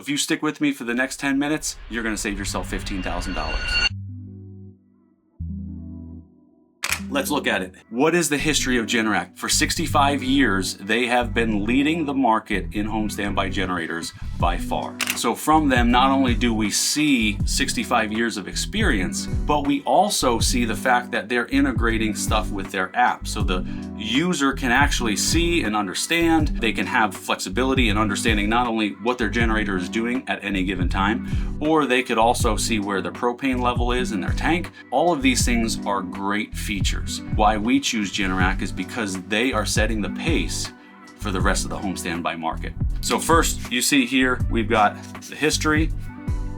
If you stick with me for the next 10 minutes, you're gonna save yourself $15,000. Let's look at it. What is the history of Generac? For 65 years, they have been leading the market in home standby generators by far. So from them, not only do we see 65 years of experience, but we also see the fact that they're integrating stuff with their app. So the user can actually see and understand. They can have flexibility in understanding not only what their generator is doing at any given time, or they could also see where the propane level is in their tank. All of these things are great features. Why we choose Generac is because they are setting the pace for the rest of the home standby market. So first, you see here, we've got the history.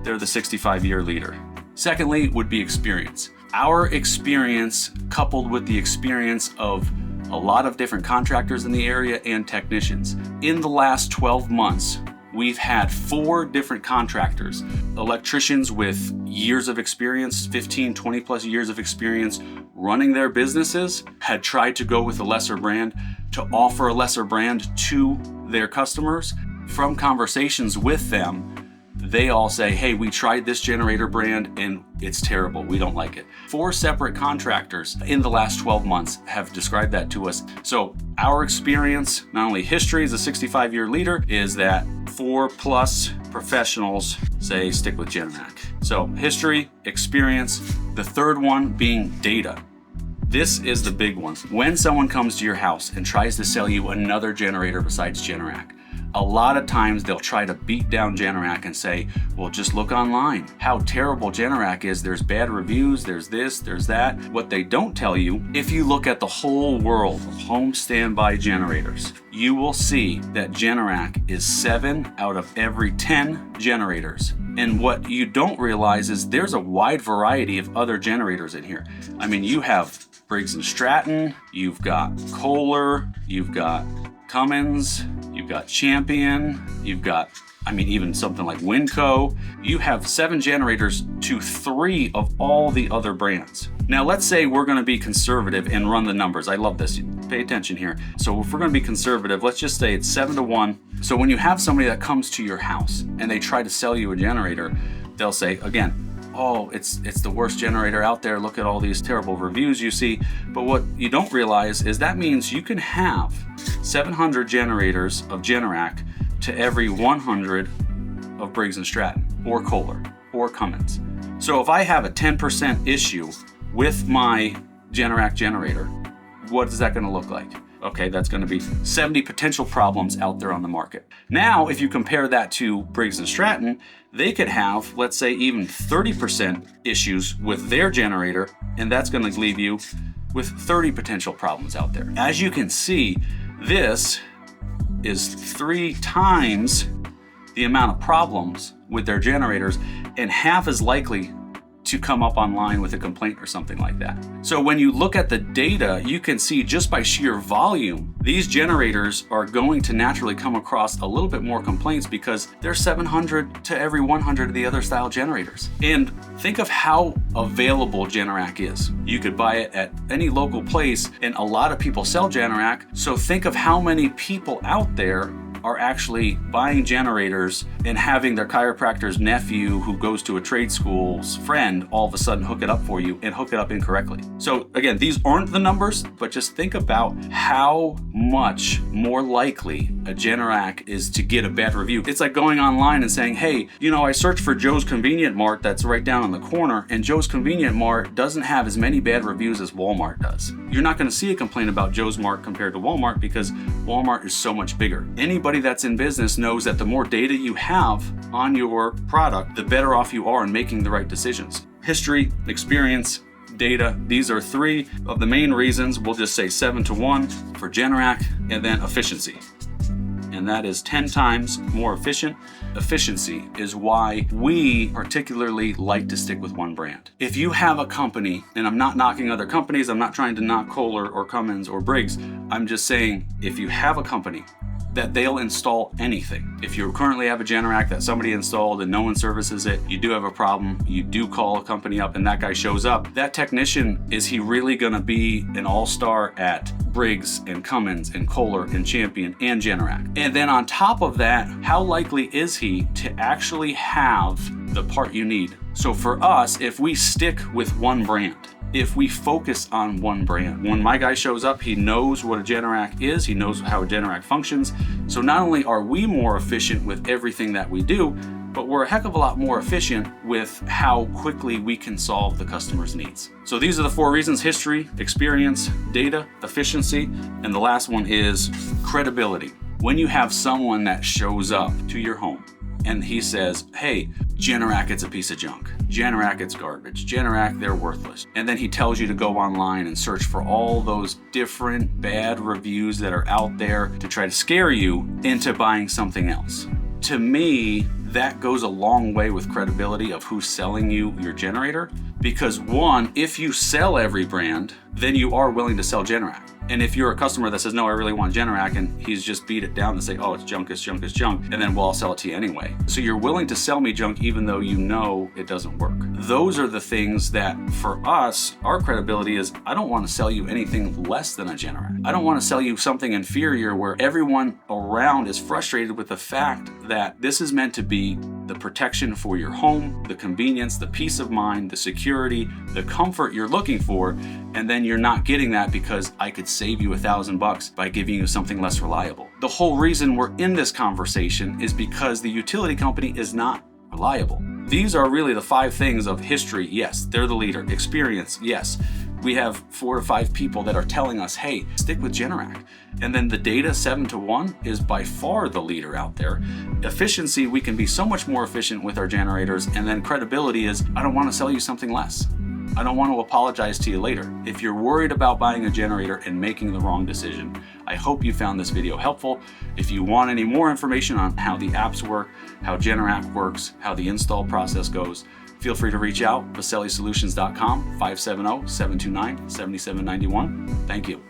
They're the 65-year leader. Secondly, would be experience. Our experience coupled with the experience of a lot of different contractors in the area and technicians. In the last 12 months, we've had 4 different contractors, electricians with years of experience, 15, 20 plus years of experience running their businesses, had tried to go with a lesser brand to offer a lesser brand to their customers. From conversations with them, they all say, hey, we tried this generator brand and it's terrible. We don't like it. 4 separate contractors in the last 12 months have described that to us. So our experience, not only history as a 65-year leader, is that 4+ professionals say stick with Generac. So history, experience, the third one being data. This is the big one. When someone comes to your house and tries to sell you another generator besides Generac, a lot of times they'll try to beat down Generac and say, well, just look online. How terrible Generac is. There's bad reviews, there's this, there's that. What they don't tell you, if you look at the whole world of home standby generators, you will see that Generac is 7 out of every 10 generators. And what you don't realize is there's a wide variety of other generators in here. I mean, you have Briggs & Stratton, you've got Kohler, you've got Cummins, you've got Champion, you've got, even something like Winco. You have 7 generators to 3 of all the other brands. Now let's say we're gonna be conservative and run the numbers. I love this, pay attention here. So if we're gonna be conservative, let's just say it's 7-1. So when you have somebody that comes to your house and they try to sell you a generator, they'll say, again, oh, it's the worst generator out there. Look at all these terrible reviews you see. But what you don't realize is that means you can have 700 generators of Generac to every 100 of Briggs & Stratton or Kohler or Cummins. So if I have a 10% issue with my Generac generator, what is that going to look like? Okay, that's going to be 70 potential problems out there on the market. Now, if you compare that to Briggs & Stratton, they could have, let's say, even 30% issues with their generator, and that's going to leave you with 30 potential problems out there. As you can see, this is 3 times the amount of problems with their generators and half as likely to come up online with a complaint or something like that. So when you look at the data, you can see just by sheer volume, these generators are going to naturally come across a little bit more complaints because there's 700 to every 100 of the other style generators. And think of how available Generac is. You could buy it at any local place, and a lot of people sell Generac. So think of how many people out there are actually buying generators and having their chiropractor's nephew who goes to a trade school's friend all of a sudden hook it up for you and hook it up incorrectly. So again, these aren't the numbers, but just think about how much more likely a Generac is to get a bad review. It's like going online and saying, hey, I searched for Joe's Convenient Mart that's right down on the corner, and Joe's Convenient Mart doesn't have as many bad reviews as Walmart does. You're not gonna see a complaint about Joe's Mart compared to Walmart because Walmart is so much bigger. Anybody that's in business knows that the more data you have on your product, the better off you are in making the right decisions. History, experience, data, these are 3 of the main reasons. We'll just say 7-1 for Generac, and then efficiency. And that is 10 times more efficient. Efficiency is why we particularly like to stick with one brand. If you have a company, and I'm not knocking other companies, I'm not trying to knock Kohler or Cummins or Briggs, I'm just saying if you have a company that they'll install anything. If you currently have a Generac that somebody installed and no one services it, you do have a problem, you do call a company up and that guy shows up, that technician, is he really gonna be an all-star at Briggs and Cummins and Kohler and Champion and Generac? And then on top of that, how likely is he to actually have the part you need? So for us, if we stick with one brand, if we focus on one brand, when my guy shows up, he knows what a Generac is, he knows how a Generac functions. So not only are we more efficient with everything that we do, but we're a heck of a lot more efficient with how quickly we can solve the customer's needs. So these are the 4 reasons: history, experience, data, efficiency, and the last one is credibility. When you have someone that shows up to your home and he says, hey, Generac, it's a piece of junk. Generac, it's garbage. Generac, they're worthless. And then he tells you to go online and search for all those different bad reviews that are out there to try to scare you into buying something else. To me, that goes a long way with credibility of who's selling you your generator, because one, if you sell every brand, then you are willing to sell Generac. And if you're a customer that says, no, I really want Generac, and he's just beat it down to say, oh, it's junk, it's junk, it's junk, and then well, I'll sell it to you anyway. So you're willing to sell me junk even though you know it doesn't work. Those are the things that for us, our credibility is, I don't want to sell you anything less than a Generac. I don't want to sell you something inferior where everyone around is frustrated with the fact that this is meant to be the protection for your home, the convenience, the peace of mind, the security, the comfort you're looking for, and then you're not getting that because I could save you $1,000 by giving you something less reliable. The whole reason we're in this conversation is because the utility company is not reliable. These are really the 5 things of history. Yes, they're the leader. Experience, yes. We have 4 to 5 people that are telling us, hey, stick with Generac. And then the data 7-to-1 is by far the leader out there. Efficiency, we can be so much more efficient with our generators. And then credibility is, I don't want to sell you something less. I don't want to apologize to you later. If you're worried about buying a generator and making the wrong decision, I hope you found this video helpful. If you want any more information on how the apps work, how Generac works, how the install process goes, feel free to reach out, busellisolutions.com, 570-729-7791. Thank you.